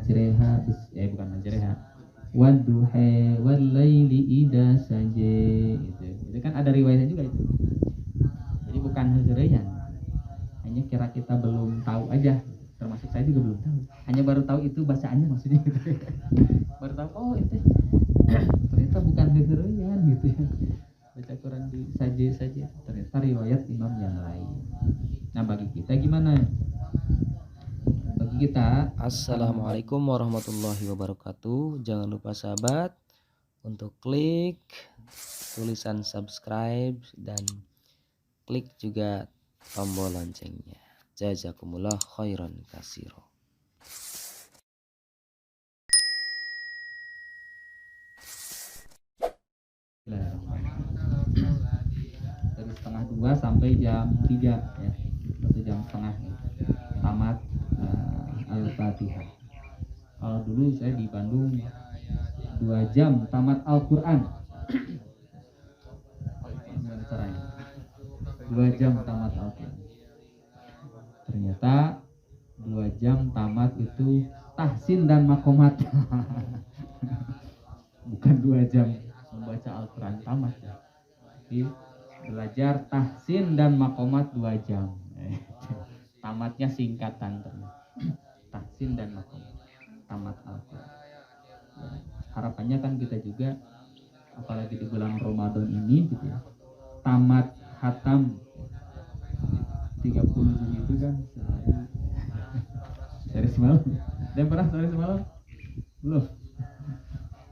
majreha bukan majreha wadduha wallaili idza saja. Itu kan ada riwayatnya juga itu. Jadi bukan heureyan. Hanya kira kita belum tahu aja, termasuk saya juga belum tahu. Hanya baru tahu itu bacaannya maksudnya gitu. Baru tahu oh itu ternyata bukan heureyan gitu ya. Baca Quran di saja ternyata riwayat imam yang lain. Nah, bagi kita gimana? Bagi kita, Assalamualaikum warahmatullahi wabarakatuh. Jangan lupa sahabat untuk klik tulisan subscribe dan klik juga tombol loncengnya. Jazakumullah khairan katsiro. dari setengah 2 sampai jam 3 ya, 1 jam setengah tamat Al-Fatihah. Kalau dulu saya di Bandung 2 jam tamat Al-Quran. 2 jam tamat Al-Quran. Ternyata 2 jam tamat itu tahsin dan makomat. Bukan 2 jam membaca Al-Quran tamat ya. Jadi belajar tahsin dan makomat 2 jam. Tamatnya singkatan ternyata. Tahsin dan makomat tamat Al-Quran. Harapannya kan kita juga apalagi di bulan Ramadan ini gitu ya, tamat hatam 30 juz itu kan sehari semalam. Dan pernah sehari semalam? Belum.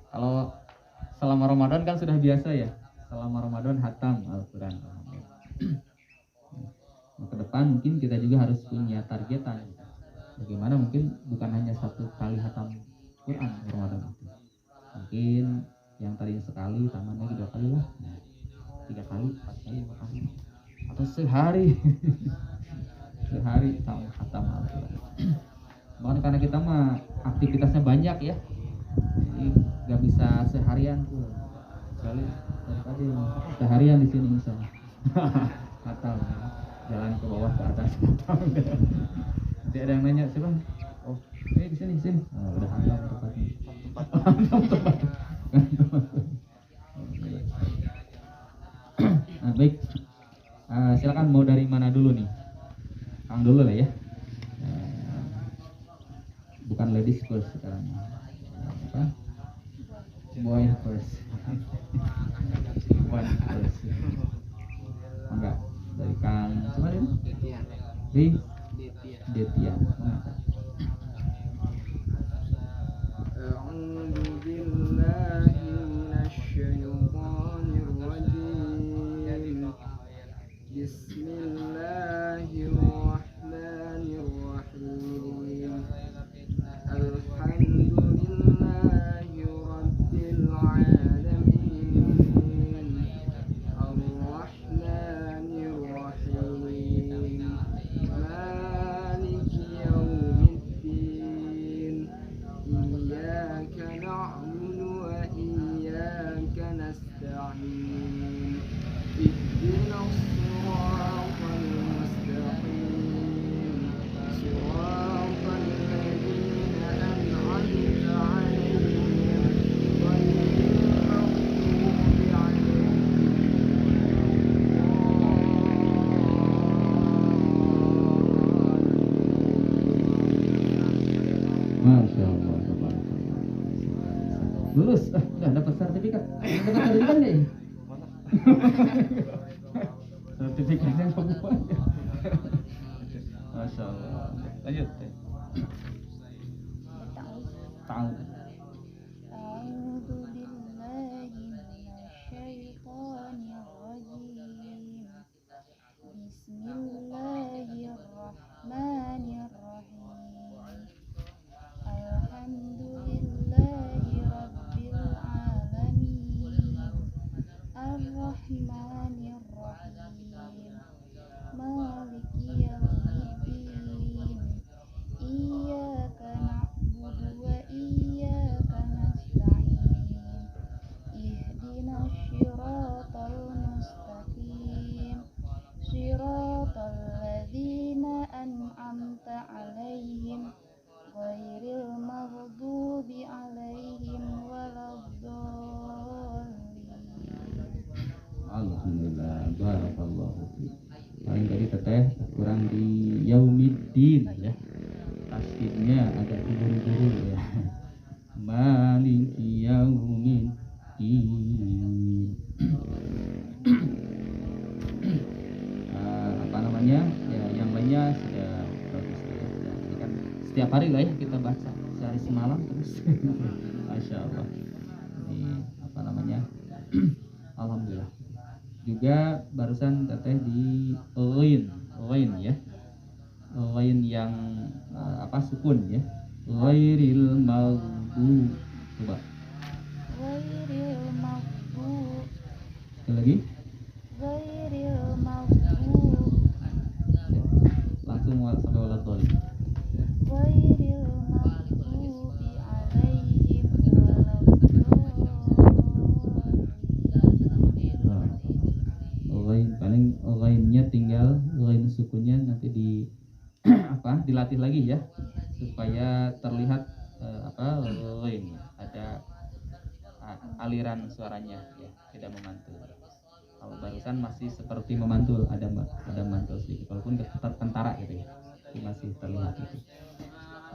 Kalau selama Ramadan kan sudah biasa ya. Selama Ramadan hatam Al-Quran. Nah, ke depan mungkin kita juga harus punya targetan. Bagaimana mungkin bukan hanya 1 kali hatam Quran Ramadan itu. Mungkin yang tadinya sekali tambah lagi 2 kali lah. 3 kali, 4 kali, 5 kali. Atau sehari. Sehari hatam Al-Quran. Bahkan karena kita mah aktivitasnya banyak ya. Jadi gak bisa seharian tuh. Sekali tadi seharian di sini misalnya. Hatam. Jalan ke bawah ke atas hatam. Nanti ada yang nanya siapa? Oh, di sini. Oh, udah hatam tempatnya. Tempat. Nah, baik. Silakan mau dari mana dulu nih? Kang dulu lah ya. Bukan ladies first sekarang. Apa? Boy first. One first. Enggak. Dari Kang siapa ini? Detian. Masya Allah. Lulus, udah dapat sertifikat. Dapat sertifikat nih. Sertifikatnya semua. Masya Allah. Lanjut. Tahu. taskin ya. Taskinnya agak terburu-buru ya. Maliki yaumiddin. Apa namanya ya, yang lainnya sudah bagus ya. Ini kan setiap hari lah ya kita baca sehari semalam terus. Masya Allah. Ini apa namanya? Alhamdulillah. Juga barusan teteh di lain ya, lain yang apa sukun ya, ghairil maghdubi. Coba Ghairil maghdubi. sekali lagi. Ghairil maghdubi. Langsung sampai waladhdallin. Ghairil maghdubi alaihim waladdallin. Lain paling lainnya tinggal lain sukunnya nanti di apa dilatih lagi ya supaya terlihat apa lain ada aliran suaranya ya, tidak memantul. Kalau barusan masih seperti memantul, ada mantul sedikit walaupun tetap kentara gitu ya, tapi masih terlihat gitu.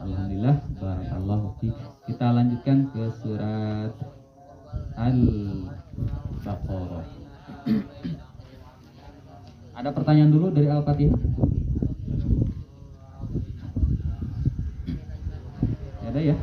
Alhamdulillah, barakallahu fiik. Kita lanjutkan ke surat Al-Baqarah. Ada pertanyaan dulu dari Al-Fatihah? Ya ada ya?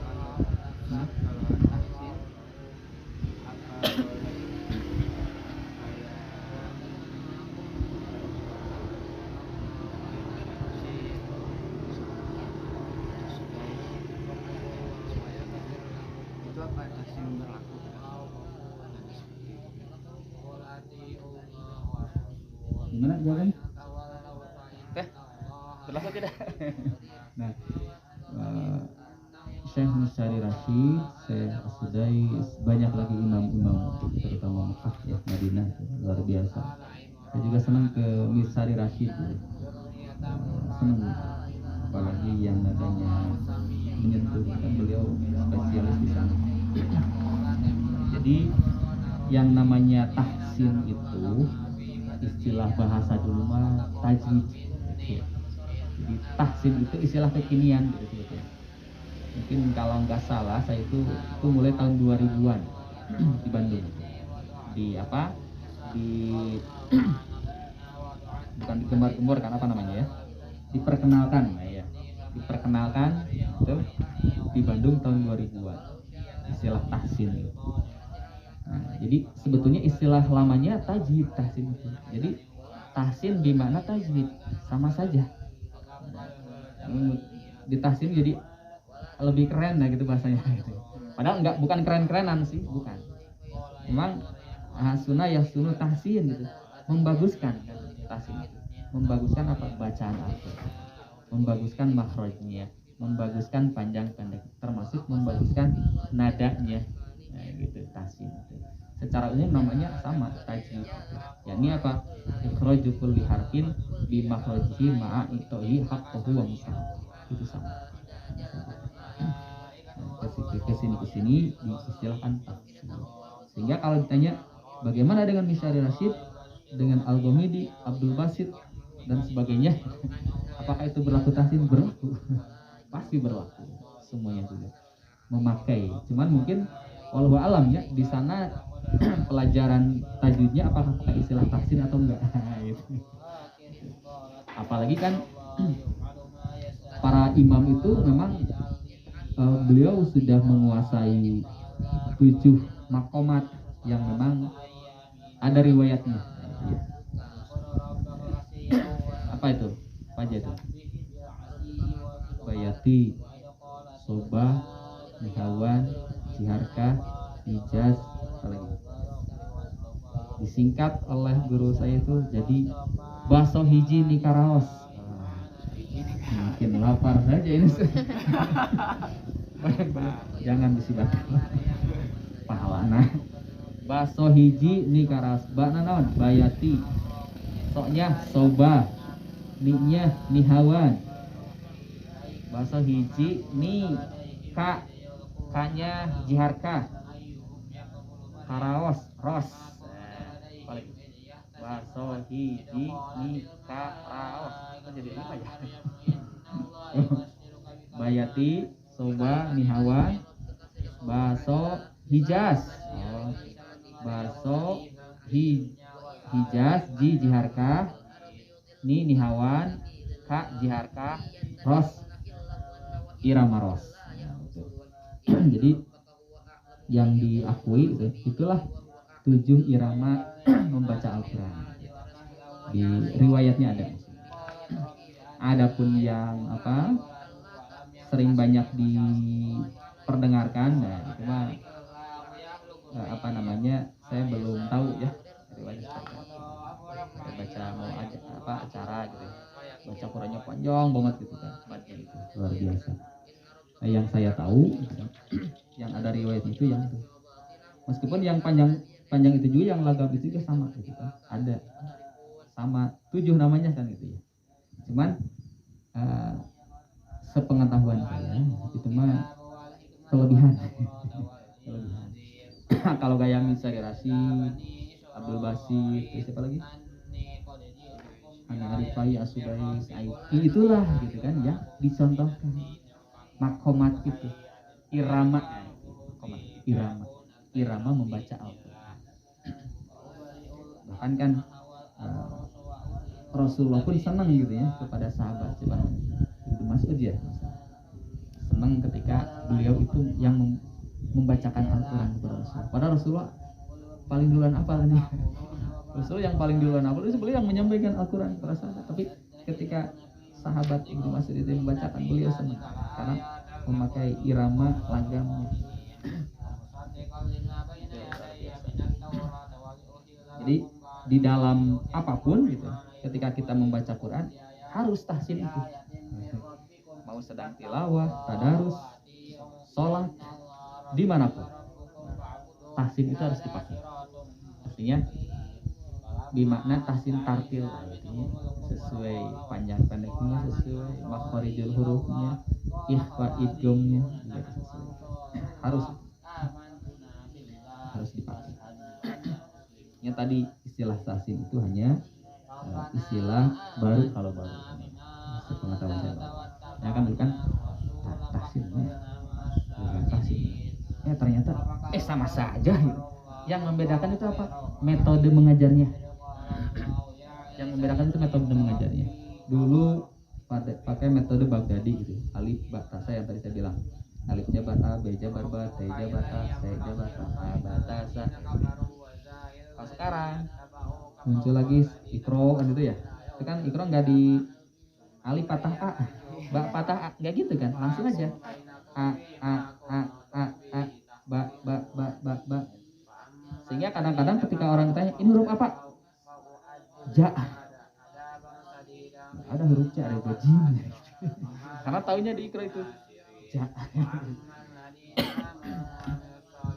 Gimana jawabannya? Jelas tidak? Nah, Syekh Musyari Rashid, Syekh Asudai, banyak lagi imam-imam terutama Mekah ya, Madinah, luar biasa. Saya juga senang ke Musyari Rashid, senang, apalagi yang nadanya menyentuh, kan beliau spesialis di sana. Jadi yang namanya tahsin itu istilah bahasa dulu mah tajwid. Jadi tahsin itu istilah kekinian gitu. Mungkin kalau nggak salah saya itu mulai tahun 2000-an di Bandung. Di apa? Di bukan digembar-gembor kan apa namanya ya? Diperkenalkan ya. Diperkenalkan itu di Bandung tahun 2000-an. Istilah tahsin itu. Nah, jadi sebetulnya istilah lamanya tajwid tahsin itu. Jadi tahsin di mana tajwid sama saja. Di tahsin jadi lebih keren lah gitu bahasanya gitu. Padahal bukan keren-kerenan sih, bukan. Memang sunnah ya sunnah tahsin gitu. Membaguskan kan tahsin itu. Membaguskan apa bacaan Al-Qur'an. Membaguskan makhrajnya, membaguskan panjang pendek, termasuk membaguskan nadanya. Nah, gitu tahsin itu. Secara umum namanya sama tajwid gitu. Yakni apa? Ikhraju kulli harfin bi makhrajihi ma'a itohi haqqahu wa mustahaq. Itu sama. Kesini diistilahkan tahsin. Sehingga kalau ditanya bagaimana dengan Musyari Rashid, dengan Al-Ghamidi, Abdul Basit dan sebagainya, apakah itu berlaku tahsin? Berlaku. Pasti berlaku. Semuanya juga memakai. Cuman mungkin wallahu alam ya, di sana pelajaran tajwidnya apakah pakai istilah tahsin atau enggak gitu. Apalagi kan para imam itu memang beliau sudah menguasai 7 makomat yang memang ada riwayatnya. Apa itu? Apa aja itu? Bayati, Sobah, Nihawan, Jiharkah, Hijaz, apa lagi? Disingkat oleh guru saya itu jadi Baso Hiji Nikaraos. Mungkin lapar saja ini. Jangan disibak. Pahalana. Baso hiji Nikaraos. Bakna naon? Bayati. Soknya Soba. Ninya Nihawan. Baso hiji ni ka. Kanya Jiharka. Karaos Ros. Baso hiji ni karaos. Jadi apa ya? Bayati, soba, nihawan, baso, hijaz. Baso, hijaz, jiharkah, nihawan, ka jiharkah, ros, irama ros. Jadi yang diakui itulah 7 irama membaca Al-Quran. Di riwayatnya ada. Adapun yang sering banyak diperdengarkan, nah itu mah saya belum tahu ya riwayatnya seperti apa. Saya baca mau acara gitu, baca Qurannya panjang banget gitu kan, gitu, luar biasa. Nah, yang saya tahu gitu, yang ada riwayat itu yang itu. Meskipun yang panjang itu juga, yang lagam itu juga sama gitu kan, ada sama 7 namanya kan gitu ya. Cuman sepengetahuan saya itu mah kelebihan. Kalau gaya Misagirasi, Abdul Basit, siapa lagi? Ana Arifai, Asubais, itulah gitu kan ya, dicontohkan makomat itu, irama membaca Al-Quran. Bahkan kan Rasulullah pun senang gitu ya kepada sahabat Ibnu Mas'ud ya, senang ketika beliau itu yang membacakan Al-Quran kepada Rasulullah. Padahal Rasulullah paling duluan hafal nih. Rasul yang paling duluan hafal itu beliau yang menyampaikan Al-Quran kepada sahabat. Tapi ketika sahabat Ibnu Mas'ud itu membacakan, beliau senang karena memakai irama lagamnya. Jadi di dalam apapun gitu, ketika kita membaca Quran harus tahsin itu. Mau sedang tilawah, tadarus, sholat, dimanapun tahsin itu harus dipakai. Artinya bimakna tahsin tartil, artinya sesuai panjang pendeknya, sesuai makharijul hurufnya, ikhfa idghamnya, sesuai. harus dipakai. Yang tadi istilah tahsin itu hanya istilah baru, kalau baru sepengetahuan saya. Ya kan bukan tahsin ya, ternyata sama saja gitu. Yang membedakan itu apa? Metode mengajarnya. Yang membedakan itu metode mengajarnya. Dulu pakai metode Baghdadi gitu, alif ba ta sa yang tadi saya bilang. Alif jabar a, b jabar ba, t jabar a, c jabar ta, a ba ta sa. Kalau sekarang muncul lagi ikro kan itu ya. Itu kan ikro enggak di alif patah a, ba patah a, enggak gitu kan, langsung aja. A ba. Sehingga kadang-kadang ketika orang ditanya, ini huruf apa? Ja. Ada huruf ja, ada huruf jim. Karena taunya di ikro itu ja.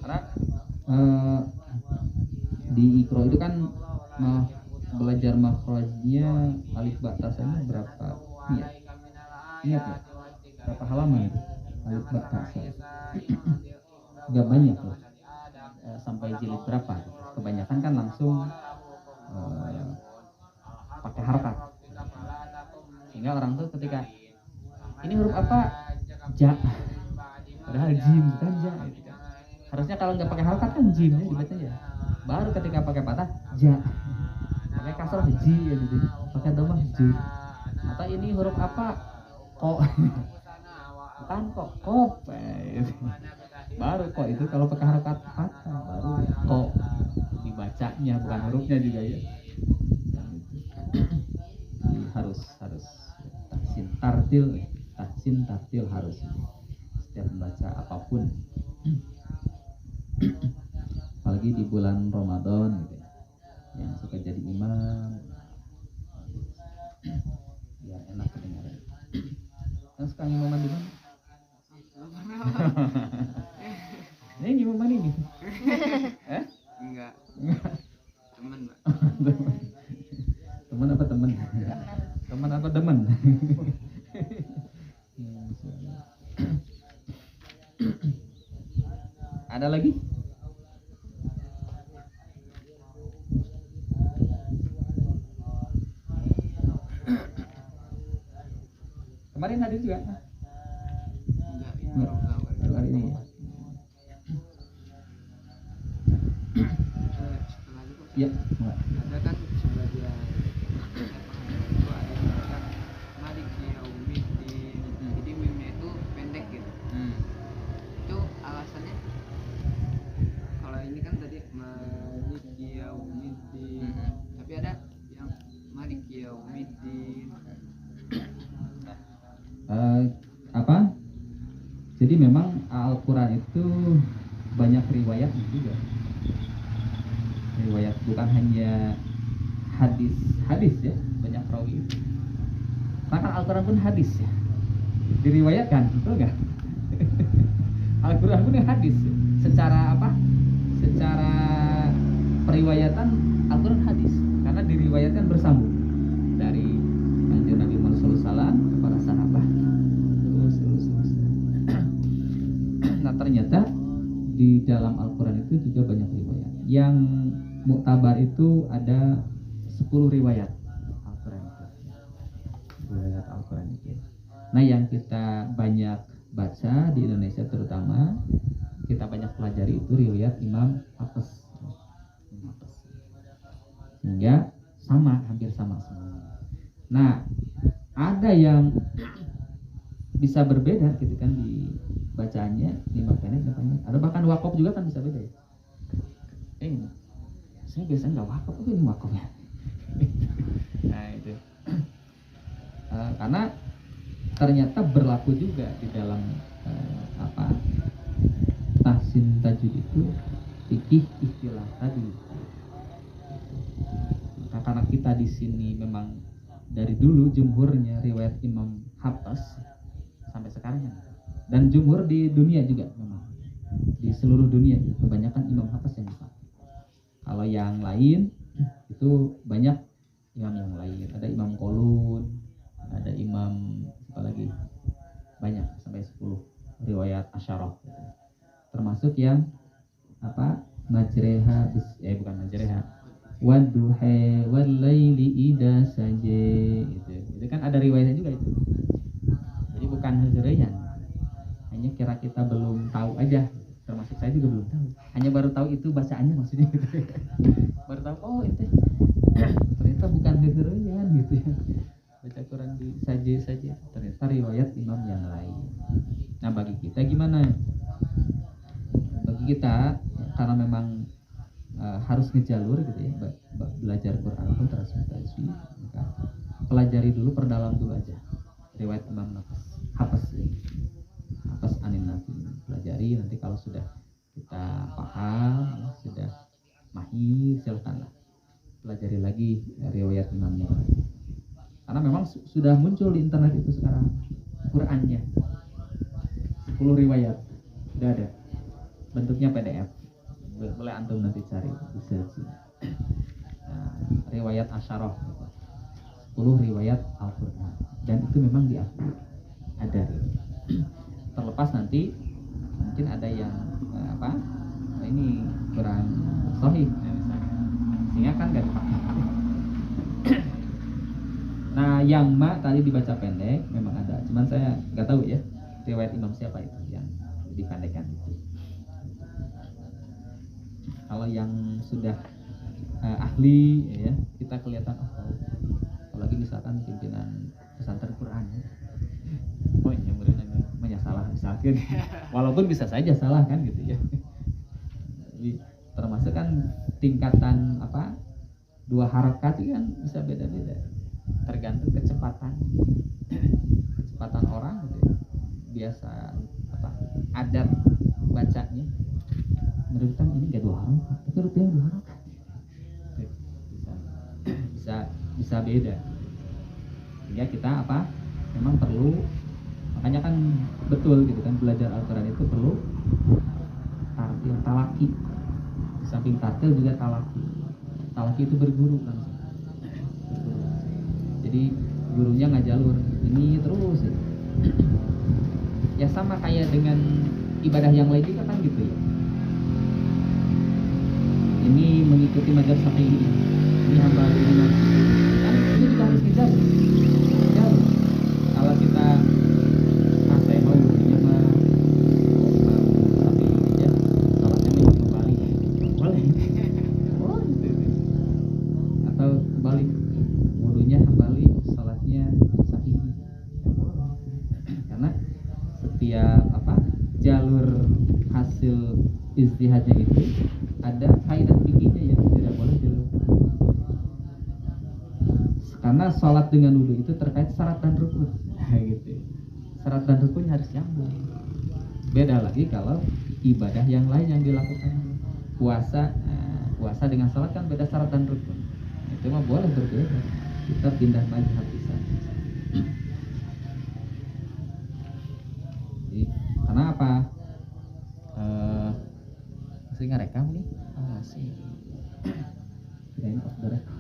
Karena di ikro itu kan belajar makhrajnya alif ba ta sa berapa? Ingat ya? Berapa halaman itu? Alif ba ta sa. Enggak banyak loh. Sampai jilid berapa? Kebanyakan kan langsung pakai harokat. Sehingga orang tuh ketika ini huruf apa? Ja. Padahal jim kan ja gitu kan. Harusnya kalau nggak pakai harokat kan jimnya dibaca ya. Baru ketika pakai patah ja. Pakai kasrah ji ya gitu. Pakai dhammah ju. Atau ini huruf apa? Ko. Bukan kok, kop. Baru kok itu kalau pakai harokat patah, baru kok dibacanya, bukan hurufnya juga ya. Jadi harus tahsin tartil harus setiap membaca apapun. Apalagi di bulan Ramadan gitu ya, yang suka jadi imam biar enak kedengaran. Yang suka imaman di mana? Ini imaman ini? Enggak. Temen, Mbak. Teman apa teman? Teman apa teman? Ada lagi? Kemarin hadir juga Enggak, ini baru tahu. baru hari ini ya. Setelah itu Iya, enggak. ada kan sebagian itu ada yang mengatakan Maliki Yaumiddin. Jadi meme-nya itu pendek gitu. Itu alasannya kalau ini kan tadi Maliki Yaumiddin, tapi ada yang Maliki Yaumiddin. Apa? Jadi memang Al-Quran itu banyak riwayat juga. Riwayat bukan hanya hadis ya, banyak perawi. Bahkan Al-Quran pun hadis ya, diriwayatkan, betul nggak? Al-Quran pun hadis. Secara apa? Secara periwayatan Al-Quran hadis, karena diriwayatkan bersambung dari anjuran Nabi Muhammad SAW kepada sahabat. Terus. Nah ternyata di dalam Al-Quran itu juga banyak riwayat. Yang muktabar itu ada 10 riwayat Al-Quran itu. Riwayat Al-Quran itu. Nah yang kita banyak baca di Indonesia terutama, kita banyak pelajari itu riwayat Imam Hafiz. Sehingga hampir sama semuanya. Nah ada yang bisa berbeda gitu kan di bacaannya, di maknanya pendek. Ada bahkan wakaf juga kan bisa beda ya. Ini saya biasanya nggak wakaf, tapi ini wakaf ya. Nah itu karena ternyata berlaku juga di dalam tahsin tajwid itu fikih istilah tadi. Nah, karena kita di sini memang dari dulu jumhurnya riwayat Imam Hafiz sampai sekarang kan. Dan jumhur di dunia juga memang di seluruh dunia kebanyakan Imam Hafiz yang dipakai. Kalau yang lain itu banyak imam yang lain, ada Imam Qulun, ada Imam apa lagi, banyak sampai 10 riwayat asyarah gitu. Termasuk yang majreha bukan majreha, wadduha wal laili idza saja itu kan ada riwayatnya juga itu. Jadi bukan hezreyan, hanya kira kita belum tahu aja, termasuk saya juga belum tahu, hanya baru tahu itu bacaannya maksudnya gitu. Baru tahu oh itu ternyata bukan hezreyan gitu ya, baca Quran di saja ternyata riwayat imam yang lain. Nah bagi kita gimana? Bagi kita karena memang harus ngejalur gitu ya, belajar Quran pun terus tajwid, maka pelajari dulu, perdalam dulu aja riwayat Imam Hafiz anin Nabi, pelajari. Nanti kalau sudah kita paham, sudah mahir, silakanlah pelajari lagi riwayat imamnya. Karena memang sudah muncul di internet itu sekarang Qurannya 10 riwayat sudah ada, bentuknya PDF, boleh antum nanti cari di search. Nah, riwayat asyarah 10 riwayat Al-Quran, dan itu memang diakui ada. Terlepas nanti mungkin ada yang ini kurang sahih misalnya, sehingga kan gak dipakai. Nah yang tadi dibaca pendek memang ada, cuman saya nggak tahu ya riwayat imam siapa itu yang dipendekkan itu. Kalau yang sudah ahli ya, kita kelihatan apalagi misalkan pimpinan pesantren Quran ya. Oh yang benar salah misalkan, walaupun bisa saja salah kan gitu ya. Jadi termasuk kan tingkatan dua harakat itu kan bisa beda-beda, tergantung kecepatan orang gitu ya. Biasa adat bacanya menurut kan ini enggak 2 harakat, tapi rupiah 2 harakat. Bisa beda. Sehingga kita memang perlu, makanya kan betul gitu kan, belajar Al-Quran itu perlu tartil, talaki. Di samping tartil juga talaki. Talaki itu berguru langsung. Jadi gurunya ngajalur ini terus ya. Ya sama kayak dengan ibadah yang lain juga kan gitu ya. Ini mengikuti mazhab Syafi'i, ini Hambali, ini kan itu juga harus ngejalur. Kalau kita ijtihadnya itu ada kaidah fikihnya yang tidak boleh dilakukan. Karena sholat dengan wudhu itu terkait syarat dan rukun. Nah, gitu. Syarat dan rukunnya harus nyambung. Beda lagi kalau ibadah yang lain yang dilakukan. Puasa, puasa dengan sholat kan beda syarat dan rukun. Itu mah boleh berbeda. Kita pindah mazhab bisa. Jadi, karena apa? Masih ngerekam nih? Oh, masih. Kirain off the record.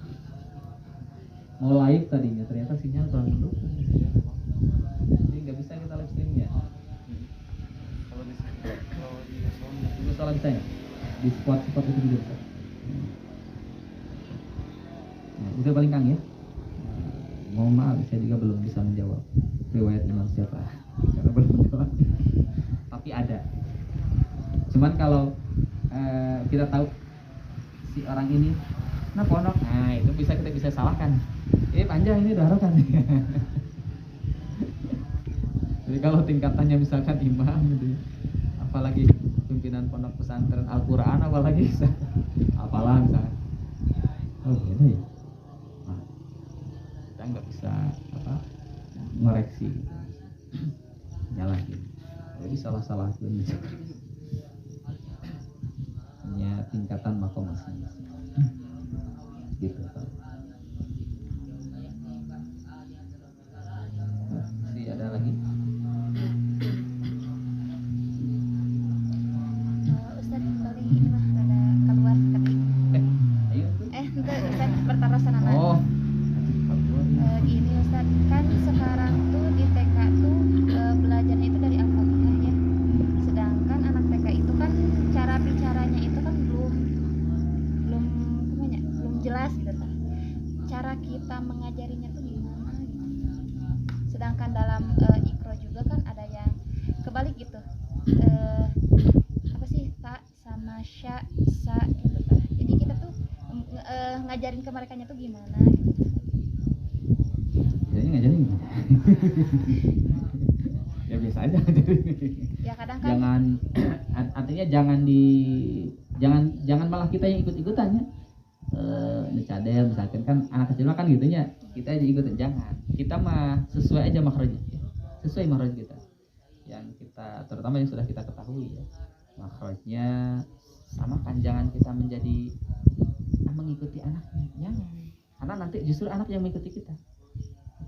Mau live tadinya, ternyata sinyal kurang mendukung. Jadi nggak bisa kita live streamnya. Kalau di sound Itu salah bisa ya? Di spot itu juga bisa. Nah, itu paling Kang ya. Mohon maaf, saya juga belum bisa menjawab riwayat imam siapa, karena belum menjawab. Tapi ada. Cuman kalau kita tahu si orang ini, nah pondok, nah itu kita bisa salahkan. Panjang ini udah kan. Jadi kalau tingkatannya misalkan imam gitu, apalagi pimpinan pondok pesantren Al-Quran, apalagi apalah misalkan. Oh beda ya. Nah, kita nggak bisa ngoreksi, nyalahin. Jadi salah-salah itu hanya tingkatan makom masing-masing. Gitu Pak. Masih ada lagi? Ustaz kali ini mah rada keluar sekali. Ayo. Entar Ustaz bertarusan nama. Oh. Gini Ustaz, kan sekarang tuh di TK tuh belajarnya itu dari Al-Fatihah ya. Sedangkan anak TK itu kan cara bicaranya itu kan belum jelas gitu kan. Cara kita mengajarinya tuh gimana gitu. Sedangkan dalam Iqra juga kan ada yang kebalik gitu. Apa sih ta sama sya sa gitu kan. Jadi kita tuh ngajarin ke merekanya tuh gimana gitu. Kayaknya ngajarin gimana? Ya biasa aja ngajarin. Ya kadang kan Jangan artinya jangan malah kita yang ikut-ikutan ya. Ngecadel misalkan kan anak kecil mah kan gitunya, kita aja ikutin, jangan. Kita mah sesuai aja makhrajnya. Sesuai makhraj kita. Yang kita terutama yang sudah kita ketahui ya. Makhrajnya sama kan, jangan kita menjadi mengikuti anaknya. Jangan. Karena nanti justru anak yang mengikuti kita.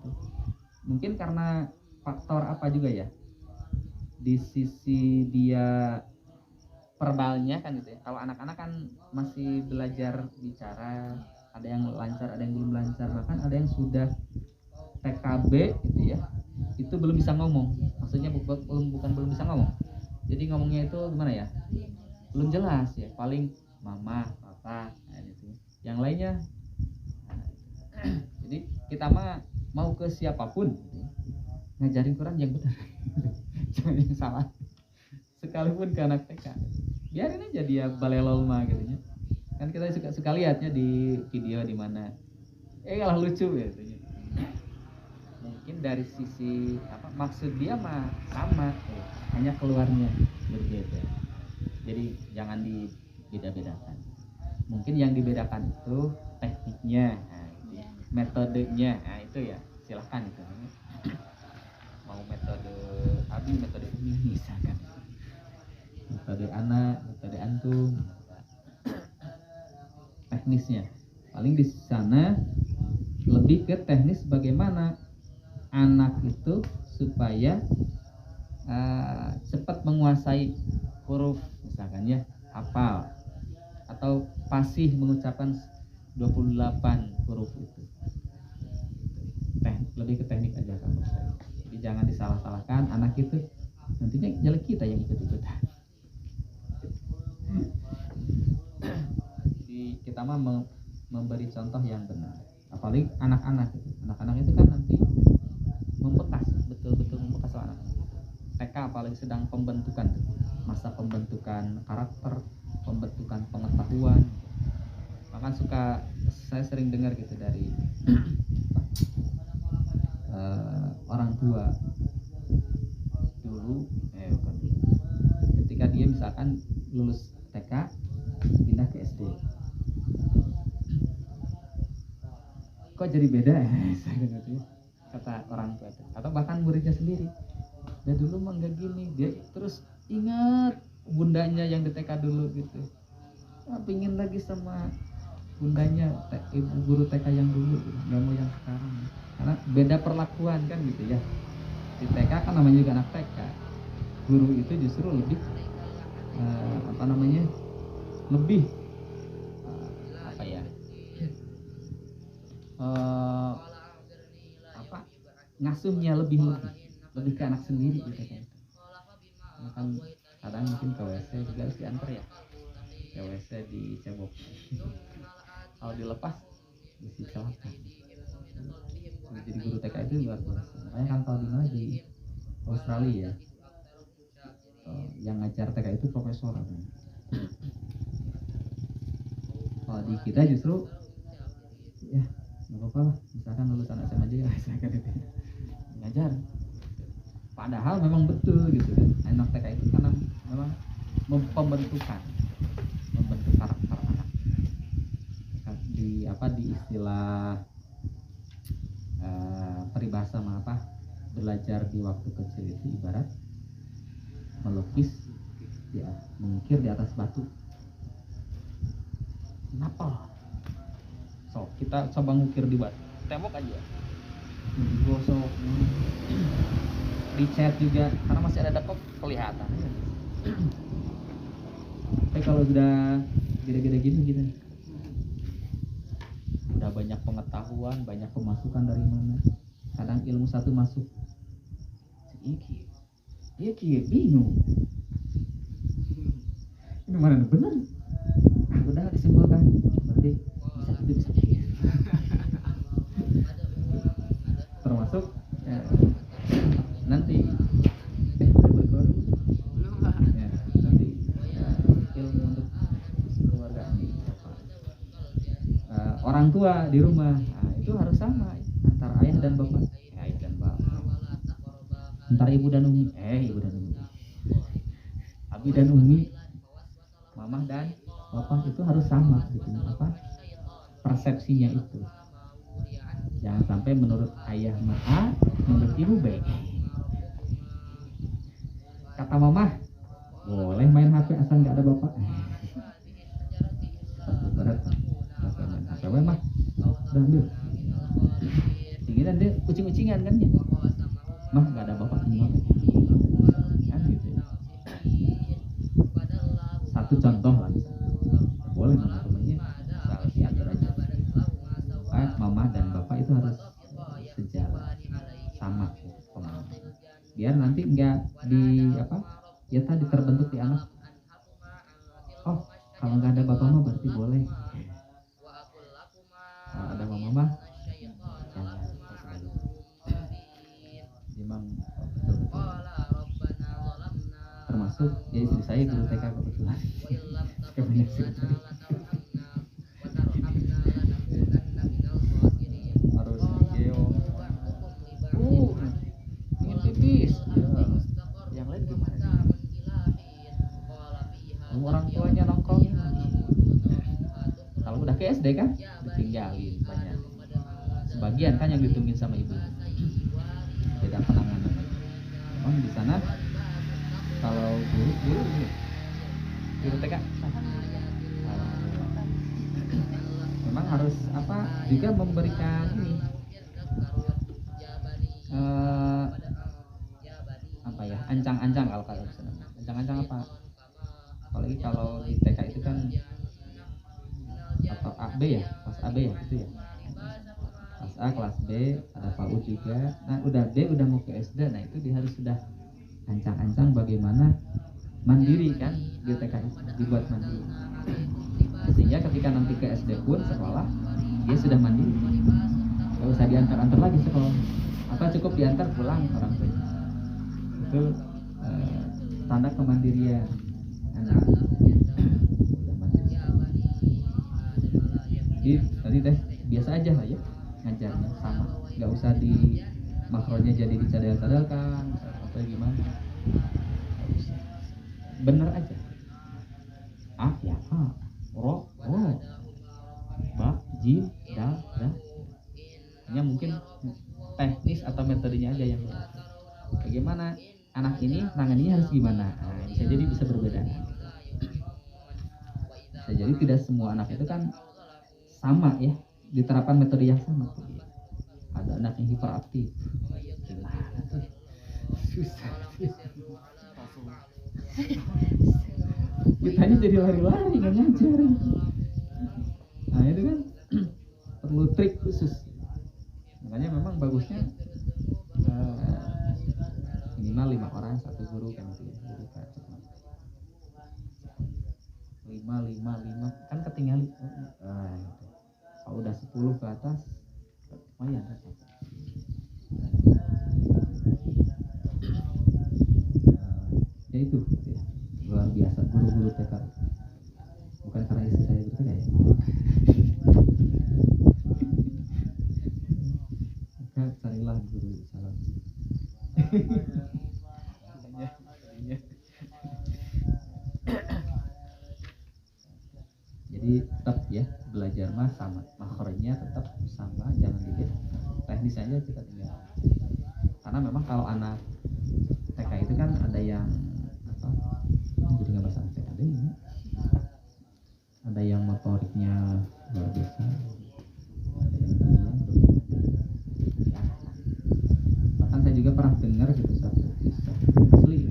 Gitu. Mungkin karena faktor apa juga ya, di sisi dia verbalnya kan gitu ya. Kalau anak-anak kan masih belajar bicara, ada yang lancar, ada yang belum lancar, bahkan ada yang sudah TKB gitu ya, itu belum bisa ngomong. Maksudnya bukan belum bisa ngomong, jadi ngomongnya itu gimana ya, belum jelas ya, paling mama, papa, nah gitu. Yang lainnya jadi kita mah mau ke siapapun gitu, ngajarin Quran yang benar. Jangan yang salah. Sekalipun ke anak TK, biarin aja dia balelol mah gitu ya. Kan kita suka lihatnya di video di mana kalah lucu gitu ya. Mungkin dari sisi apa maksud dia mah sama, hanya keluarnya berbeda. Jadi jangan dibeda-bedakan. Mungkin yang dibedakan itu tekniknya, metodenya. Nah itu ya silahkan itu. Mau metode Abi, metode Umi misalkan, metode anak, metode antum, teknisnya paling di sana lebih ke teknis bagaimana anak itu supaya cepat menguasai huruf misalkan ya, hafal atau fasih mengucapkan 28 huruf itu. Lebih ke teknik aja kan. Jadi jangan disalah-salahkan, anak itu nantinya jelek kita yang ikut-ikutan. Jadi kita mah memberi contoh yang benar, apalagi anak-anak itu. Anak-anak itu kan nanti membekas, betul-betul membekas anak. TK apalagi sedang pembentukan, masa pembentukan karakter, pembentukan pengetahuan. Bahkan saya sering dengar gitu dari orang tua dulu, ketika dia misalkan lulus TK pindah ke SD. Kok jadi beda ya? Kata orang tua itu. Atau bahkan muridnya sendiri. Ya dulu mah nggak gini, dia terus ingat bundanya yang di TK dulu gitu. Pingin lagi sama bundanya, ibu guru TK yang dulu, nggak mau yang sekarang. Karena beda perlakuan kan gitu ya. Di TK kan namanya juga anak TK. Guru itu justru lebih lebih ngasuhnya lebih ke anak sendiri gitu kan. Karena kan kadang mungkin ke WC juga harus diantar ya, ke WC dicebok. Kalau dilepas mesti celaka. Jadi guru TK itu luar biasa. Makanya kan kalau di Australia ya, yang ngajar TK itu profesor. Kalau di kita justru ya nggak apa-apa lah, misalkan lulusan SMA aja ya silakan itu ngajar. Padahal memang betul gitu kan, anak TK itu karena memang membentuk karakter anak. Di istilah peribahasa belajar di waktu kecil itu ibarat melukis mengukir di atas batu. Kenapa? So, kita coba ngukir di batu, tembok aja digosok, dicat juga, karena masih ada dekok kelihatan. Tapi kalau sudah gede-gede gini gitu, udah banyak pengetahuan, banyak pemasukan dari mana. Kadang ilmu satu masuk, iki bingung, ini mana benar? Udah disimpulkan, berarti bisa. Termasuk nanti ilmu untuk keluarga orang tua di rumah, itu harus sama antara ayah dan bapak, antara ibu dan umi, abi dan umi, mamah dan bapak itu harus sama gitu, persepsinya itu. Jangan sampai menurut ayah A, menurut ibu B. Kata mama, boleh main HP asal nggak ada bapak. Berat, main HP mah, udah ambil. Tinggian dia kucing-kucingan kan ya. Mah nggak ada bapak semua. Kan gitu. Satu contoh lah, boleh namanya asal diatur aja. Mama dan bapak itu harus sejalan, sama pemahaman. Biar nanti nggak terbentuk di anak. Oh, kalau nggak ada bapak mah berarti boleh. Kalau ada mama mah jangan. Memang termasuk ya istri saya guru TK kebetulan. Banyak cerita. Harus video. Ingin pipis. Yang lain gimana sih? Orang tuanya nongkrong. Kalau udah ke SD kan ditinggalin banyak. Sebagian kan yang ditungguin sama ibu. Beda penanganan. Memang di sana kalau guru TK memang harus juga memberikan ini ancang-ancang kalau ancang-ancang apa, apalagi kalau di TK itu kan atau AB ya, kelas AB ya gitu ya, kelas A, kelas B, ada PAUD juga. Nah udah B udah mau ke SD, nah itu dia harus sudah ancang-ancang bagaimana mandiri kan, di TK itu dibuat mandiri, sehingga ketika nanti ke SD pun sekolah dia sudah mandiri, nggak usah diantar-antar lagi sekolah, cukup diantar pulang orang tua. Itu tanda kemandirian anak. Jadi tadi biasa aja lah ya ngajarnya, sama, nggak usah di makronya jadi dicadel-cadelkan atau gimana, bener aja. A, ro, ba, jim, dal, da. Hanya mungkin teknis atau metodenya aja yang berbeda. Bagaimana anak ini nanganinya harus gimana? Nah, bisa jadi bisa berbeda. Bisa jadi tidak semua anak itu kan sama ya, diterapkan metode yang sama. Ada anak yang hiperaktif. Gimana tuh? Susah. Kitanya jadi lari-lari nggak ngajar. Nah itu kan perlu trik khusus. Makanya memang bagusnya minimal 5 orang satu guru kan gitu ya. Lima kan ketinggalan. Gitu. Kalau udah 10 ke atas lumayan kan. Ya itu ya. Luar biasa guru-guru TK. Bukan karena istri saya gitu ya. Maka carilah guru salam. Jadi tetap ya belajar mah sama, makhrajnya tetap sama, jangan dibeda. Teknis aja kita tinggal. Karena memang kalau anak TK itu kan ada yang apa? Jadi nggak bahasa TK deh ya. Ada yang motoriknya luar biasa, ada yang diam. Ya. Bahkan saya juga pernah dengar gitu satu kisah asli.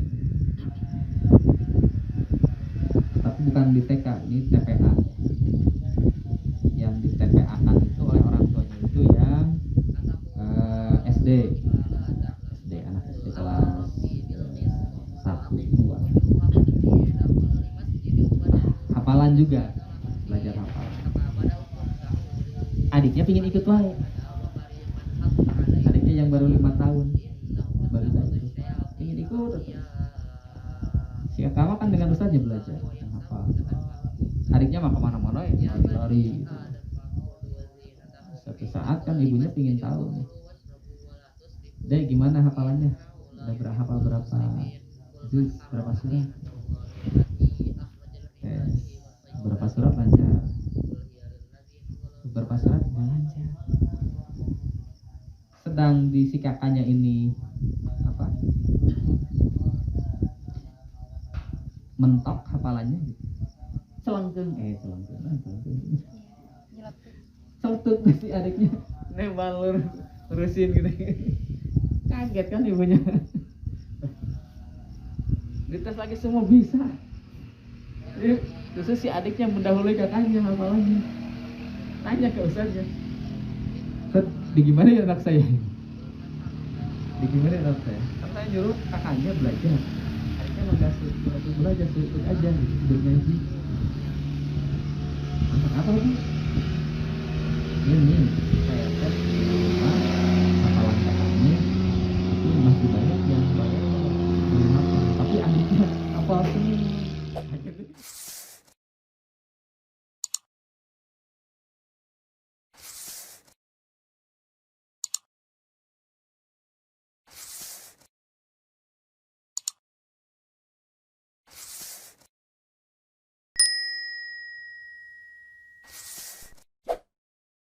Tapi bukan di TK, ini TPA. Yang di TPA kan itu oleh orang tuanya itu yang SD, anak SD kelas 1, 2. Hafalan juga, belajar hafalan. Adiknya pingin ikut wae. Adiknya yang baru 5 tahun, baru ikut, pingin ikut terus. Si Akama kan dengan ustaznya belajar yang hafal. Adiknya mah kemana-mana ya, lari-lari gitu. Suatu saat kan ibunya pingin tahu nih, Dek gimana hafalannya? Udah berhafal berapa juz, berapa surat? Berapa surat lancar? Berapa surat nggak lancar? Sedang di si kakaknya ini apa? Mentok hafalannya gitu. Celengkeung. Celtut si adiknya nembal lurusin gitu. Kaget kan ibunya. Dites lagi semua bisa. Terus si adiknya mendahului kakaknya hafalannya. Tanya ke ustaznya, Ustaz, di gimana ya anak saya? Di gimana ya anak saya? Kan saya nyuruh kakaknya belajar. Adiknya nggak suruh belajar, suruh aja gitu, bernyanyi. Anak apa tuh? Ini saya tes di rumah hafalan kakaknya itu masih banyak yang bayar belum hafal, tapi adiknya hafal semua.